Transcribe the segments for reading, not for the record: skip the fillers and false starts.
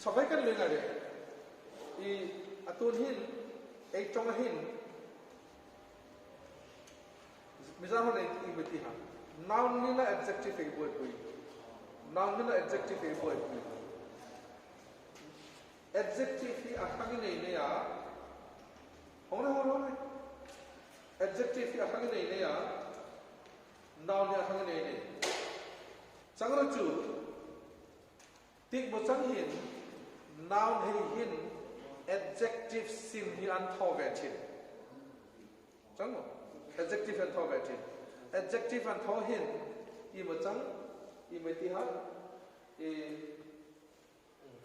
sampai kan lenga de I atun hin chong hin misal hon I beti ha noun ni la adjective ei boy boy noun ni la adjective ei boy boy adjective hi akhang nei ne ya hong adjective hi akhang nei ne ya noun ni akhang nei ne changro chu tik bo chang hin noun hi hin adjective sim hi an tho ve thin changmo adjective an tho ve thin adjective an tho hin I mo chang I me ti ha I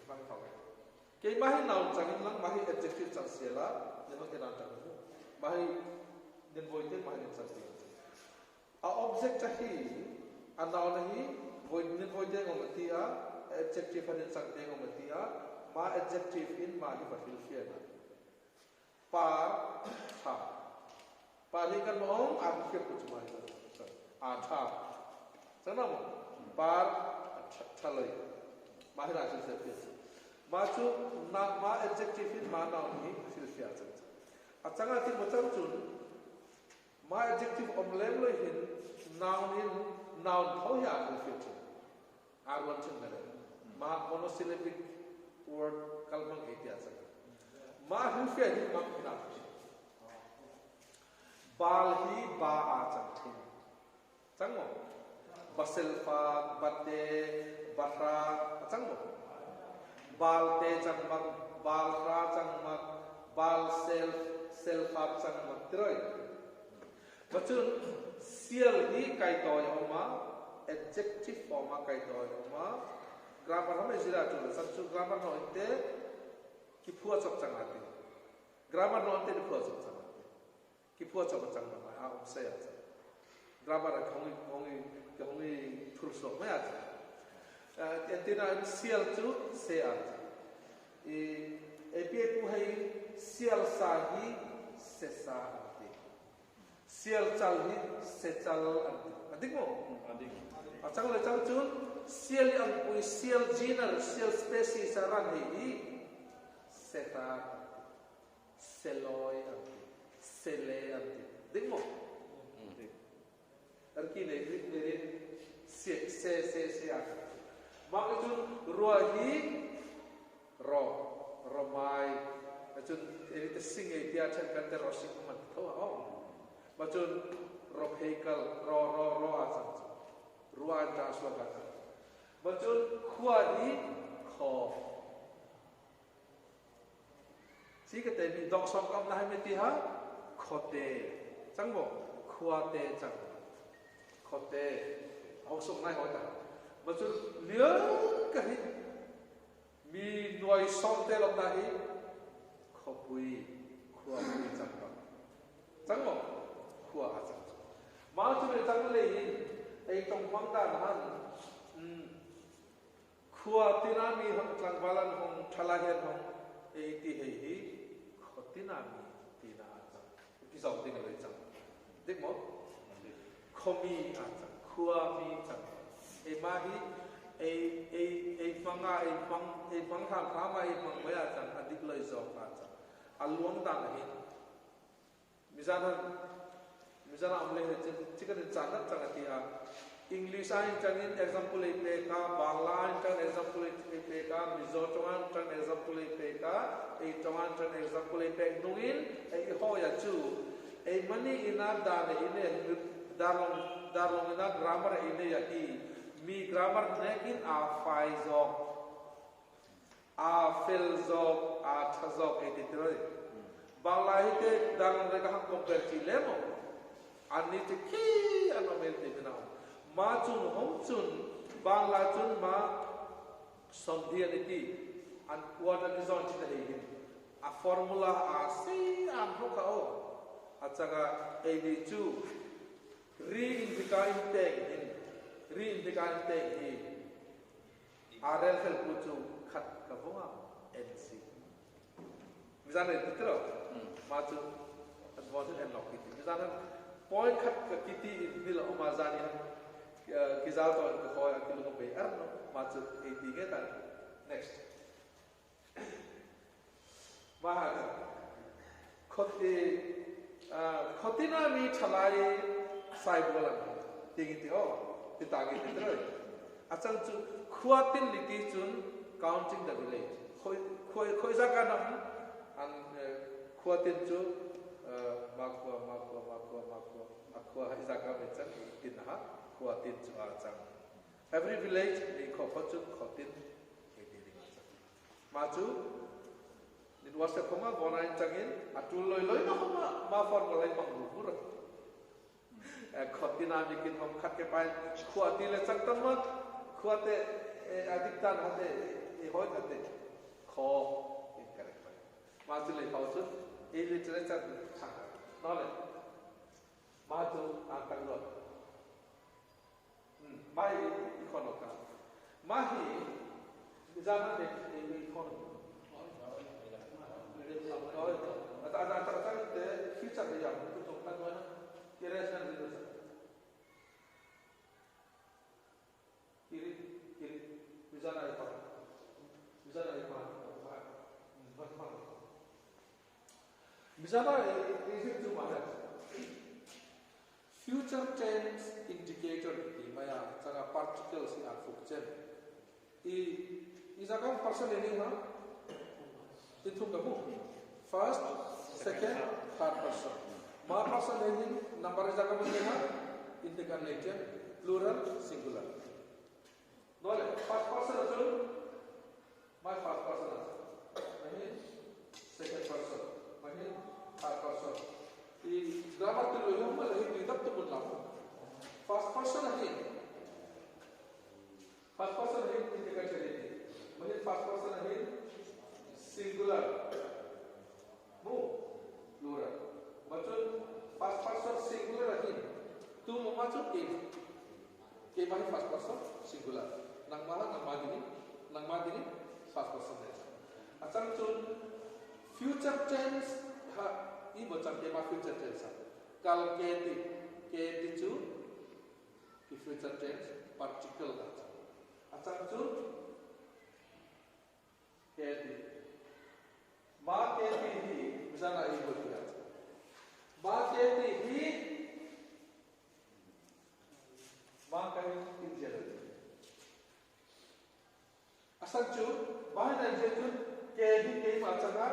bang tho ke ma hi noun chang in lang ma hi adjective chang sela ne no ke na chang ma hi den boy te ma hi chang ti a object hi a noun hi void ne void de ngom ti a adjective an chang de ngom ti a ma adjective in ma hi batil fia na pa tha pa ni kan mong a ke ku chuma a tha chana mo par thaloi ma hi ra chi se phe ma chu na ma adjective in ma noun hi sil fia chang a changa ti mo chang chun ma adjective omlem lo hin noun in noun tho ya ku fit a ron chen na ma monosyllabic word kalmang itia chang ma hin fia hi ma na bal hi ba a chang thin chang mo basel fa batte batra chang mo bal te chang mak bal ra chang mak bal sel fa chang mak troi bachun sial hi kai to yoma adjective form ma kai to yoma grammar hame jira tu sanchu grammar no ite ki phua chok chang ati grammar no ite phua chok chang ati ki phua chok chang ma a om se ya grammar khongi thur so ma ya etina sial tu se at e pu hai sial sa hi se sa ati sial chal hi se chal ati adik mo adik achang le chang chun sial ang pui sial genus sial species aran hi seta seloi ati sele ati dik mo arki ne se ati ma chun ro hi ro mai chun eri te sing e dia chan kan te ro sing man tho ha ma chun ro vehicle ro a chang ruan ta swa ka ma chun khua hi kho si ka te mi dok som kam na hai me ti ha khote chang mo khua te chang khote au som nai ho ta ma chun liang ka hi mi noi som te lom na hi khopui khua pui chang ka chang mo khua a chang ma chu le chang le hi ei tong phang da han khua tina mi hom chang balan hom thala hen hom ei ti hei hi khotina mi tina a chang ki sau ti le chang dik mo khomi a chang khua mi chang ei ma hi ei phanga ei phang tham khama ei phang ma ya chang adik loi zo ka chang alwang da na hi mizana amle he chikan chana changa ti a English in changin example ei pe ka Bangla in chang example ei pe ka Mizo chang chang example ei pe ka ei chang example ei pe nungin ei ho ya chu ei mani ina da ne ine darlong ina grammar ine ya ki mi grammar nekin a fai zok a fil zok a thazok ei ti troi Bangla hi te darlong re ka compare chi lemo ani te ki anomel te bina ma chun hom chun Bangla chun ma somdianity an what an is on chi te hi a formula a si an ho ka o achaga ei ni chu re-indicate hi RL fel puchu khat ka vonga NC mizana ditro ma chu advanced and lock kiti mizana point khat ka kiti bil omazani kizal to ko khoya kilo pe arno ma chu 80 ge ta next khotina mi thalai sai bolan tingiti o ti tagi ti troi achang chu khuatin liti chun counting the village khoi jaka nam an khuatin chu makwa akwa jaka bechan tin ha khuatin chu achang every village ni khochu khotin ediri ma chu It was a coma bonain changin atul loi na coma ma formula mang bubur khotina bikin hom khat ke pai khuati le chaktam ma khuate adiktan hate e hoy hate kho incorrect pai ma chu le pau chu e literature thang no le ma chu ang tang lo mai ikonoka ma hi bizana de ikonoka ada future dia untuk contoh mana kira-kira itu kiri bisa naik apa bisa naik apa itu cuma ada future tense indicator di mana cara partikel si arfukjen isakan person ini mah itu kamu first, second, third person. Ma person ini number jaga mana? Indeterminate, plural, singular. Nole first person itu, my first person itu. Ini second person, ini third person. Di grammar tu loh, mana ini tidak tu pun lama. First person ini indeterminate. Mana first person ini singular. Plural. Macam first person singular lagi. Tu macam ke bahi first person singular. Nang madini first person saja. Asal tu future tense ini macam ke bahi future tense. Kalau ke tu future tense particle saja. Asal tu ke Ma कहती ही मिसाल आई बोलती है माँ कहती ही माँ कहीं किन जगह असल जो बाहर नहीं जो कहीं माचना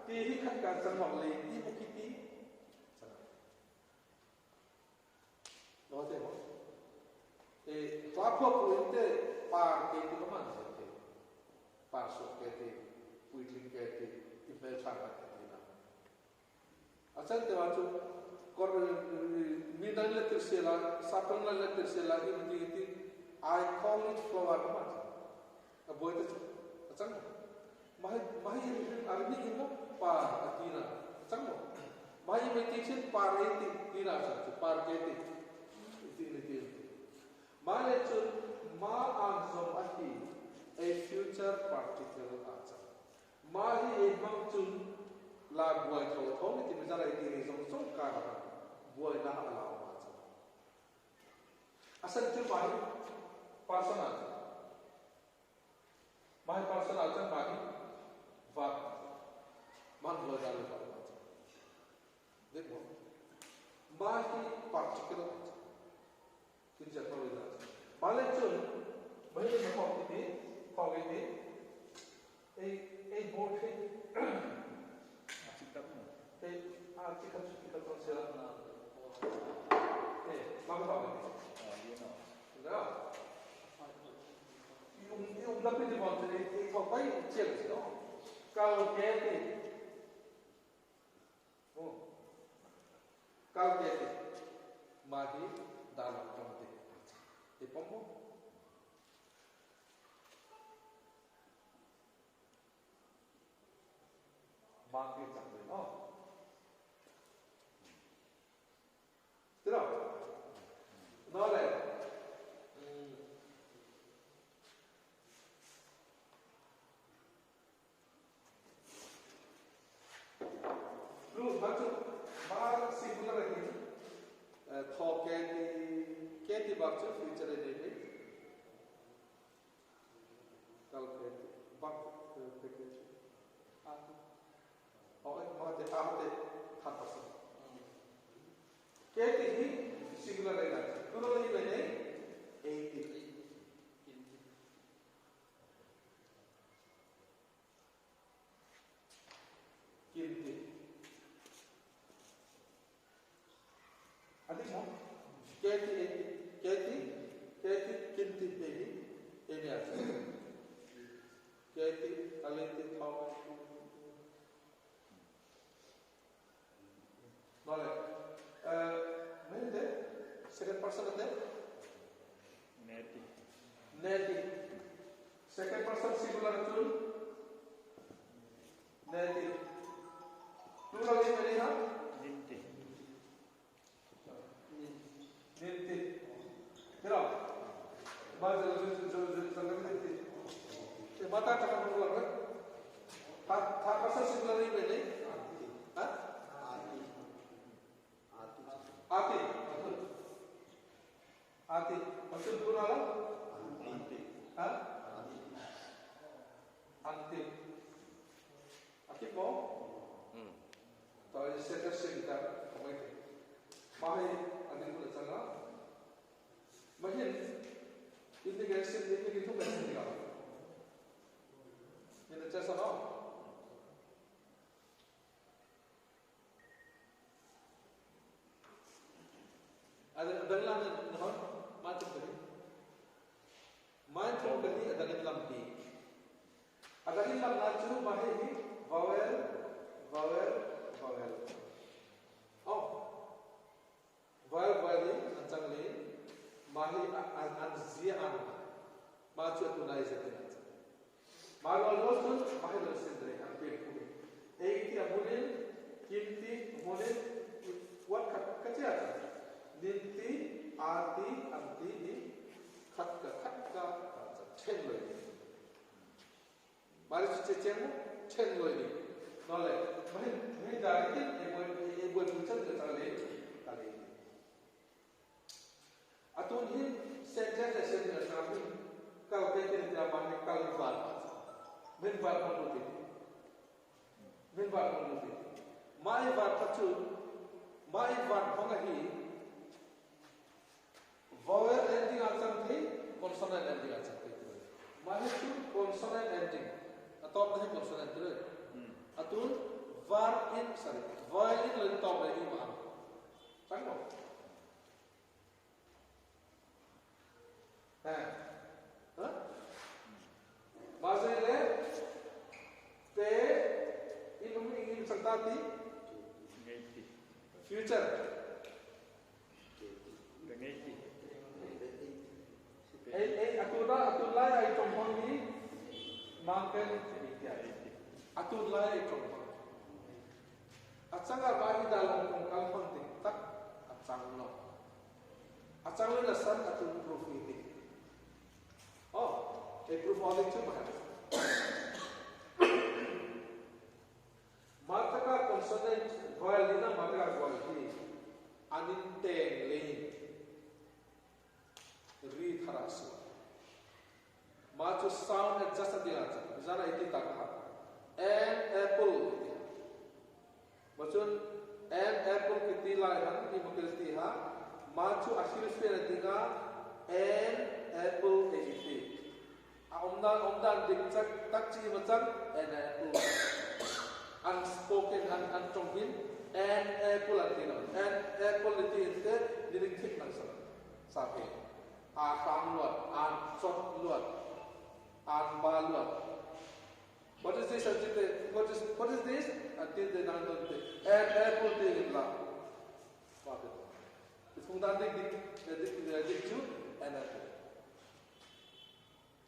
कहीं खत का चंग मगले ती मुखी ती नौते हो क्लापो पुइंटे पार कहती कमान कहते पार सो कहते पुइटलिंग कहते Email sangat kita. Asal tewacu kor midan letter sela, sapang letter sela ini I call it flower mat. Aboy itu, asal mahi arni ini par atina, asal mahi meditation par itu tina asal par kete itu. Malah itu ma anzom ati a future particle asal. Mahi emang cun la buai thau ni ti mizara iti rezong song kara buai na alaw macam asal cun mahi personal cun mahi vat man buai dalu pada macam dekho mahi particular cun jatuh lagi malah cun mahi memang ini एक बोर्ड है चिकन से ना मांग पाओगे ये ना yung lapit di bawah ini ikaw pa yung chill sila kalau kete mahi dalam kamte ipammo Market something. Oh. Tidak. Nolak. Lu macam bar singular lagi. Thok keti macam future ini. Kalau keti bak package. Mahate ahate hatasa. Keti hi singular language. Plural hi bene 80. Kinti. Adik mo? Keti kinti pehi ini aja. Keti kalenti thau. Nole. Mende second person ate? Neti. Second person singular tool. Neti. Plural ini bene ha? Ninti. Kira. Bahasa Indonesia. Mata cakap plural kan? Tak pasal singular ini bene. Hah? Ati. Maksud plural apa? Hah? Anti. Ati mo? Tahu saya kita kemarin. Mahir ati pun sana. Mahir integration ini kita bisa lihat. Ini cara sana. Ada dalam nahon macam tadi. Macam tadi ada dalam di. Ada dalam nacu mahir vowel. Oh, vowel ini macam ni. Mahir anzian. Macam tu naik jadi. Mahir almost tu mahir sendiri. Hampir pun. एक अमुने किंती अमुने what कच्चे आता निंती आती अंती नि खत का छेन लोई मारे चेचें छेन लोई नॉले मैं जाने एक बार पूछा तो चले अतुन ही सेंटेंस नामी कल के ड्रामा में कल बार min bar manuti mai bar pachu mai bar hongahi vowel ending achang thi consonant ending achang thi mai chu consonant ending atop nahi consonant tu atun vowel in lagi top lagi ma chang ha Mazile te in santati future atulai ai tompon ni mangken atulai ai tompon achanga bagi dalam kongkal penting tak achanglo la san atul profiti oh proof all itu mana? Mata ka consonant vowel ni na mata ka vowel ni aninteng lein ri tharasu matu sound adjust dia aja misalnya itu tak an apple macam an apple ketila han di mukilti ha matu akhir spell tinga an apple eti Omdan dikcak takci macam an apple unspoken untrongin an apple atino an apple itu dirikit langsung sampai akam luat an sot luat an ba luat what is this what is this until the nandon an apple itu lah apa itu kemudian dikcu an apple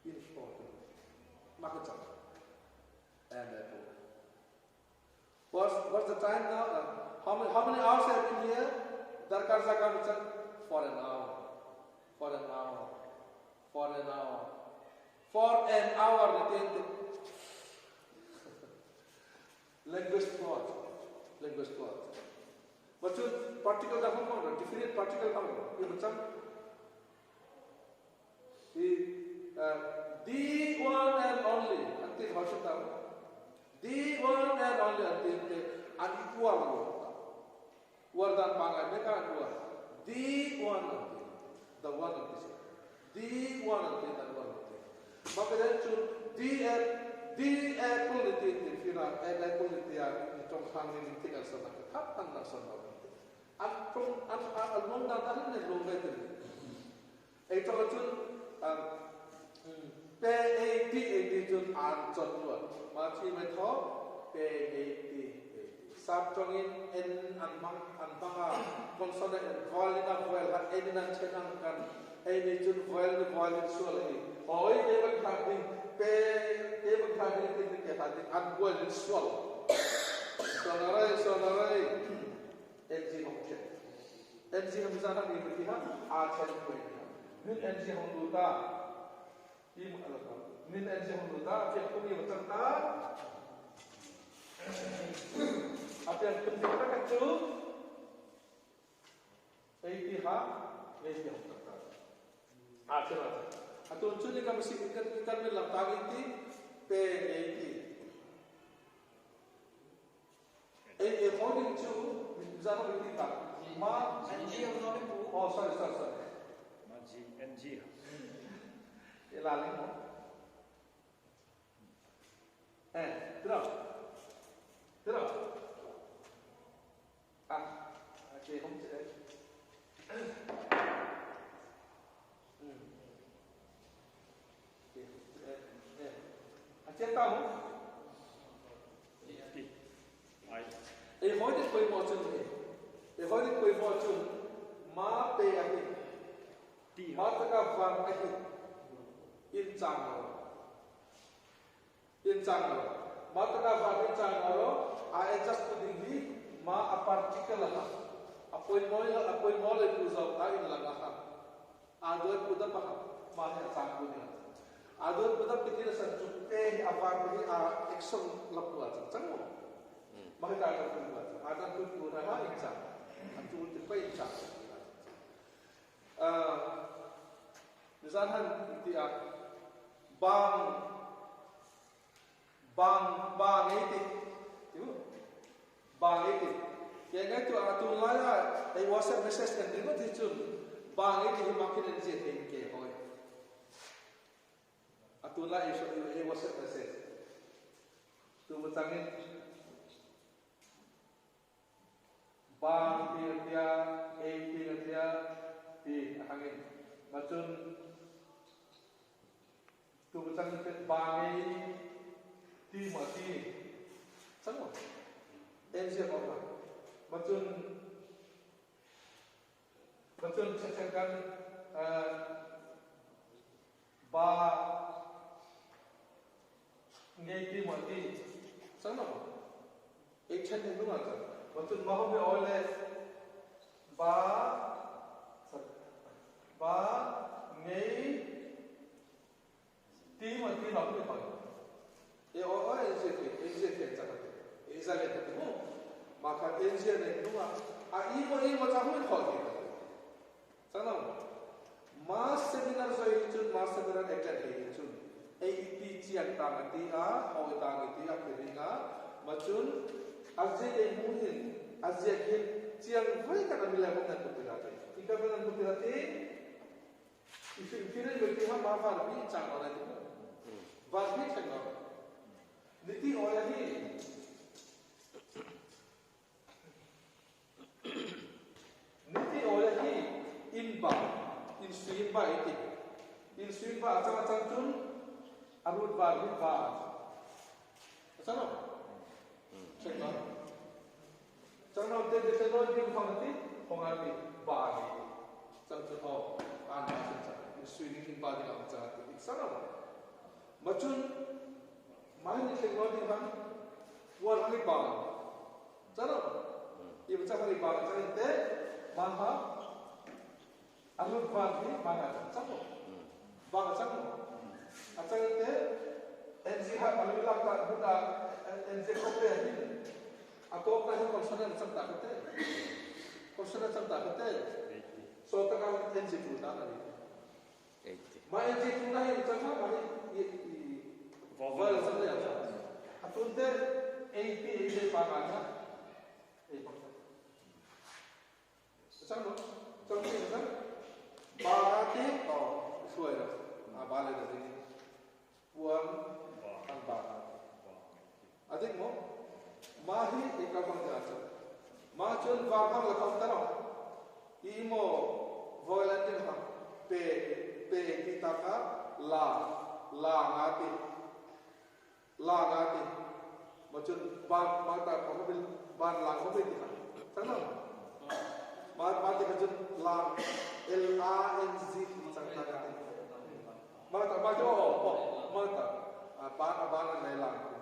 important. Makacam. And what's the time now? How many hours have been here? Darkar zakar macam for an hour. Language thought. Macam particle dah mana? Definite particle mana? Ini macam the one and only until Bhashata The one and only until an equal word than Banga, they can't do the one until the one of this. The one until that one until. But then to the quality in Fira and the quality in Tom Hanging in Tigger Son of the Cup and the Son of it. And from along that, I don't know. A total pay 80 to John Wood. Martin went home, pay 80. Subtongin and Banga, consonant and violin of well, had any non-tenant can, any to violin, violin, solely. Or even having pay, even having the unwell swallow. Sonaray, NG Hong NG Hamzana, Art and Queen. NG Honduta, Min NG Honduta, Kepuni Matanta. Apa yang penting kita tu, Aitiha, Akhirnya, atau unsur ni kami mesti ikan dalam tagih ini, P80. According to Zana Bitika, Ma NG oh sorry. NG. Ilalim mo. Terus. Okay, không chị đấy. Chết tao không? Hỏi đến quay mò chân thì, hỏi đến quay mò chân, má bê ai, má tất cả vàng ai, yên chang rồi, má tất cả vàng yên chang rồi. I adjust the ma a particular appoint more puzo ta in laga adoi puda pa ma ha sang puda adoi puda pitir san chutte avar ni a action lapua chang mo ma ka ta puda ada tu pura ha exam tu te pa exam misalkan dia bang itu bang itu, yang itu atur laya, WhatsApp message dan dia tu cun, bang itu makin energi tinggi hoi. Atur laya WhatsApp message, tu bertangin, bang dia, di angin, macam tu bertangin bang di mati, sama. NG apa? Macam cakapkan ba ngeti mati, sama. Action itu macam. Macam mahu be oleh ba ngeti mati nak be apa? NG cakap. Example tu, maka NG ni dua, ini macam mana kau ni? Sangat. Mas seminar saya itu, mas seminar eklat itu, AEP cian tangan dia, awal tangan dia keringa, macam asyik mungkin, asyik cian boleh kan ambil apa nak berpilih. Jika kita berpilih, istilah berpilih apa ni cakap orang itu, bagi cakap. Niti orang ni. Niti oleh ni inba itu, insuinba macam cun arut bagi bag, macam cakap, cakap dia cakap dia mengerti bagi, macam oh anak macam insuin bagi macam macam main cakap dia kan, buat bagi bag, macam ia macam hari bang cerita, maha, alur bagi mana cakap, bang cakap, macam itu, NG alur tak buka, NG kopi ini, atau apa yang konsonan cerita kita, so takkan NG punya lagi, mana NG punya yang cakap, mana, vowel saja, atau itu banganya bakta Sano, trong khi đó, ba tiếp xuôi rồi, ba lên là gì? Buông, ăn ba. Adik mo, mahi ikaw bang jasa. Macun vahang lakam tanong, imo volunteer ha, pe kita ka la ngati. Macun ban mata kamu bil ban lang kamu bil ha, tanong. Mati kerja lang LANZ macam mana? Mata abang naik lang.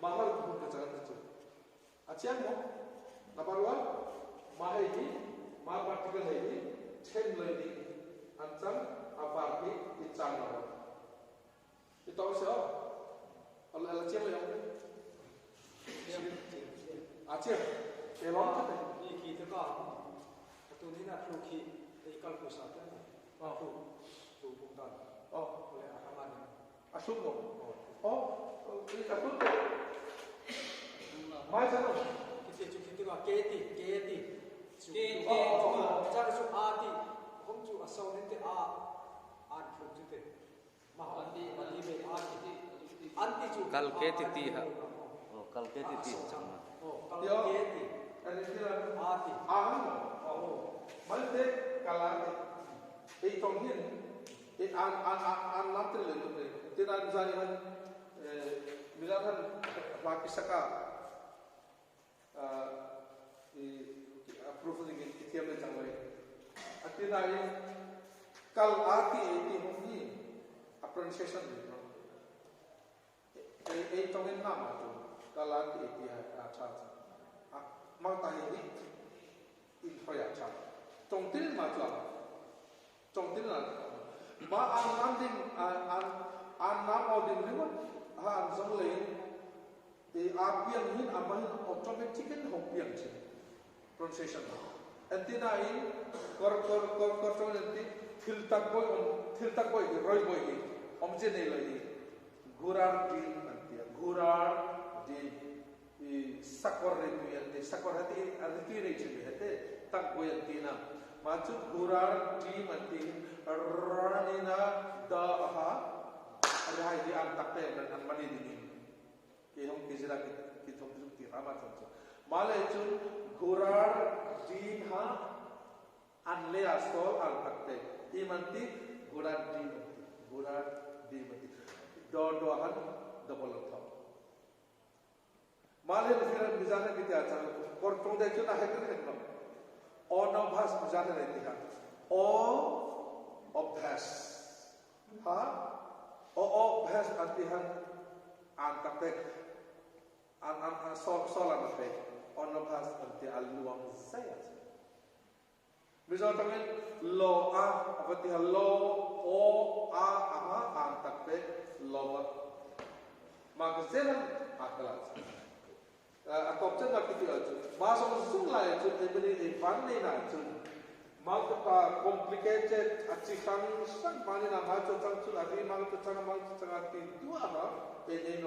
Mahal pun kerja kerja. Acian mo, naparwa, mahal ini, mahal partikel ini, 10 lagi, ancam apa icang lah. Itu apa sih? Kalau acian yang acian, elok kan? Kita tu ni nak ruki ikan pusat kan? Tu bukan. Oleh akaman. Asuk mo. Ini asuk tu. Mai sana. Kita keti. Cara su ati. Hom tu asal nanti an tu tu. Mah anti be anti tu. Kal keti ti ha. Kal keti ti. Kal keti. Ada istilah ati. Malte kalate. Tonghin. An nanti le tu. Tidak zaniman. Misalkan Pakisaka. Approve lagi tiap macam mana. Artinya ini kal ati itu mungkin pronunciation itu. Tonghin nama tu. Kal ati itu acha. Mata ini infrared chat. Tongtil macam, tongtil lah. An ordin ni pun, an semulain, apian ini amahin automatically hopian sih, pronunciation. Antina ini kor nanti filtak boy, roy boy, omjen lagi, gurar din nanti, gurar din. Sakor itu yang sakor hati ni ciri hati tak boleh tina. Macam gurar di mati ranina dah ada di antak dan anmani ini. Kehong kisah kita tu ramah tu. Malah itu gurar di anle asal antak imanti gurar di mati. Dua-duaan double thought. Malah negara misalnya kita acara, korang dah kita hadir kan? Ono bahas misalnya nanti kan? Obhas, obhas artihan antaktek, soalan apa? Ono bahas arti aluang saya. Misalnya lo apa tiha lo antaktek lowat, maka jangan akalat. Atau macam kita aja, masa sung lah aja, ini pandai lah aja. Maka complicated, acikang sang pandai lah macam tu, ada maka tu dua lah, ini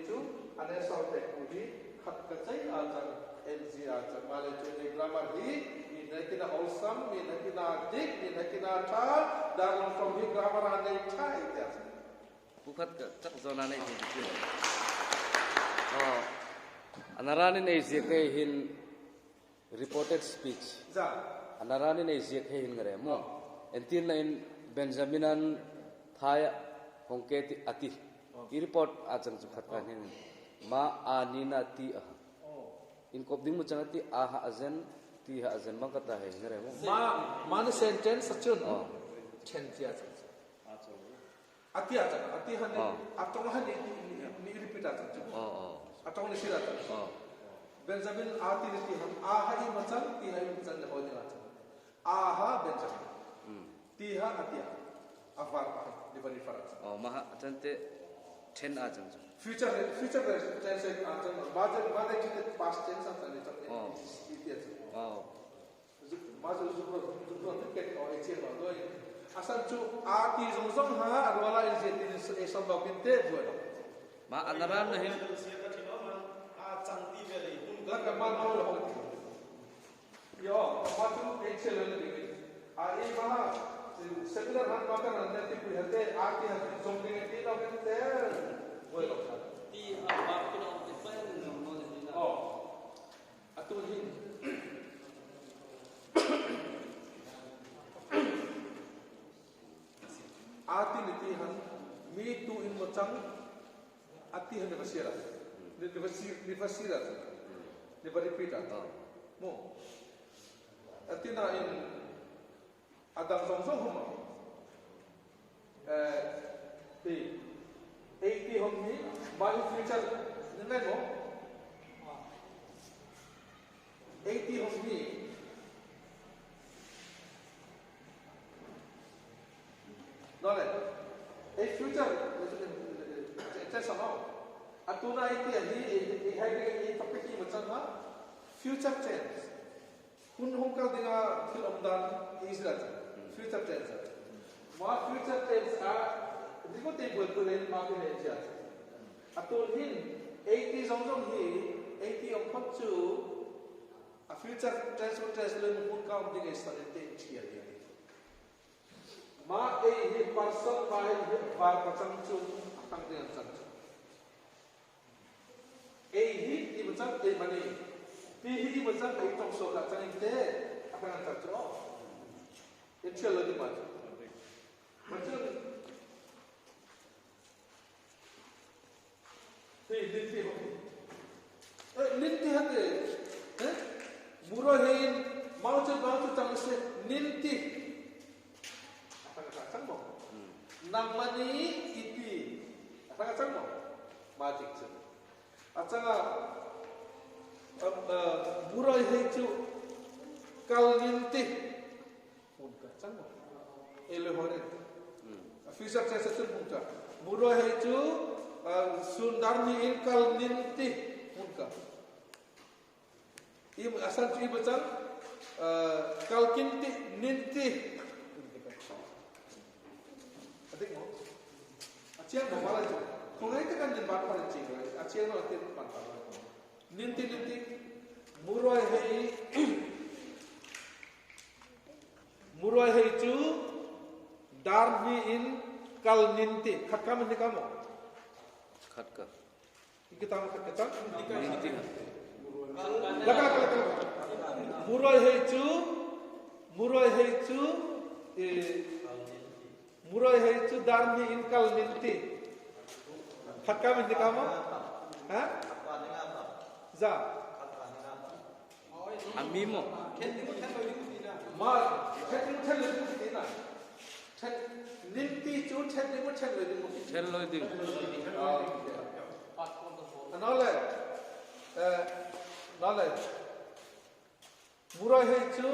tu ada soal teknologi, kat kecil aja, LG aja, malah itu grammar ini kita awesome, ini kita dik, ini kita tar, dan from ini grammar ada tar itu aja. Bukan cak zona ni itu. Anaranin ay zikay hin reported speech. Anaranin ay zikay hin ngare mo. Entin na in Benjaminan thaya hongketi ati. I-report ajan sukhatkan hin. Ma anina ti ah. In kopding mo changati aha azen ti ha azen mangkata hai ngare mo. Ma ni sentence sachun. Chentia. Ati ajan. Ati han atong han ni repeat ajan. Atau ni sila tu. Benjamin ati ni tihan. Aha ini macam tihan ini macam dah hoji macam. Aha Benjamin. Tihan ati. Apa difference. Maha cante 10 ajan. Future tense ajan. Baca kita past tense ajan ni cakap. Itu aja. Baca zuhur tiket or ecil bagai. Asal tu ati zong ada wala ini esok bawa kinte buat. Ma anaran nahin. Laka man mau lo hoti. Yo, matu excellent degree. Ai maha seminar han makan nanti pun hati aki hati something ini tau kan ter. Boleh lo. Di apa kita depan mau Oh. Atau ni. Ati niti han me tu in macam ati han bersira. Di bersira. Di beripita. Mo. Ati na in adam song homa. Di 80 hom ni my future nai mo. 80 hom ni Nole, future itu sama. Atuna itu ini hari topik ini macam apa? Future tense. Kun hongkal dengan film dan Israel. Future tense. Mak future tense Diko table tu lain makin aja. Atau hin 80 song hi 80 of tu future tense lain pun kau dengan Israel tense dia. Ma hi person ma hi bar macam tu akan dengan macam. Hi macam mana? Hi macam itu so kat sana kita akan macam tu. Itu lagi macam. Macam ninti hati, murahin mau cakap se ninti apa kata cakap namani iti apa kata cakap majik tu, acanga murahin tu kal ninti muka cakap elehore, fisik saya sesuatu muka murahin tu Sundarni inkal ninti muka. Ia asal tu ibu cang kal kinti ninti. Adik mo, acian mo malah tu. Kau itu kan jembat pada cing, acian mo nanti pantai. Ninti murai hei tu darni in kal ninti. Hakam ni kamu. Khatka. Kita makan kata. Laka. Murai hei tu darni inkal ninti. Hakam ini kamu? Hah? Za. Amimo. Ma, chen lu tina. Chen ninti tu chen lu tina. Cello ding. Nole, murai hei tu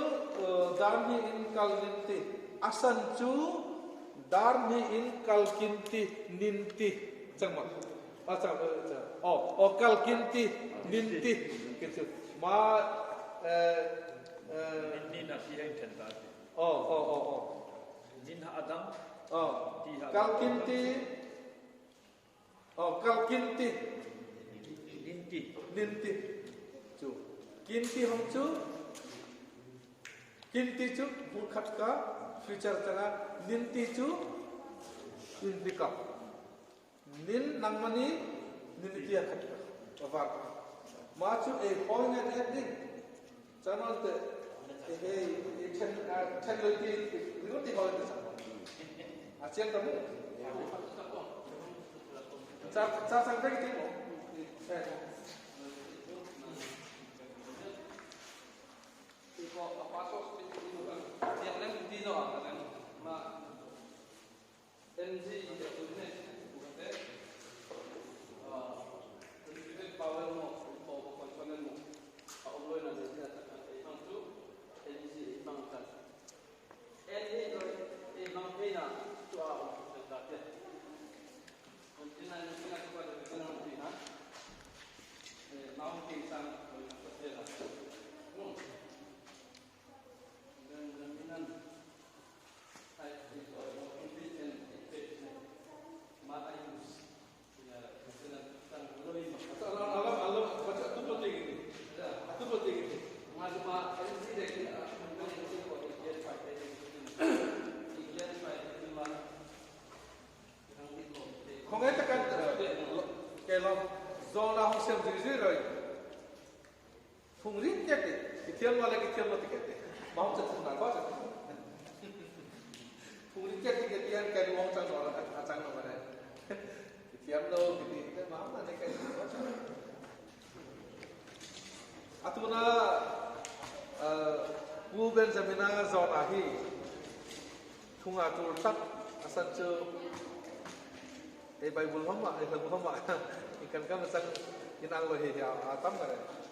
darni inkal ninti. Asan tu darni inkal kinti ninti. Cakap. Oh, kal kinti ninti. Gitu. Ma, Ini nasi yang cantik. Oh. Minha Adam. Kal kinti. Ninti. Cu. Kinti hom cu. Kinti cu mukhat ka future tanga ninti cu ninti ka. Nin nangmani ninti khat ka. Awak. Ma cu hoi na ending. Channel te chen loti noti hoi te sa. Acian kamu. Sang baik tengok. Iko apa sos itu yang lain di luar kan, ma NG itu ni bukan deh. Itu power mo, komponen mo. Allah nanti dia akan itu NG bangkan. NG itu bangkina tu apa sebenarnya. Kontinan kita kepada kita nanti ha. Mau kita bersedia. không hết tất cả cái lo do là không xem gì rồi không rít nhất thì thiên lo lại cái thiên lo thì cái máu chân không là có chứ không rít nhất thì cái thiên cái luồng chân đó là chân nó mà này cái thiên lo cái máu là cái có chứ atuna bu Benjamina zon ahi thunga tur tak asan chu e Bible homa e Bible homa ikan kam sang inang lo he ya atam kare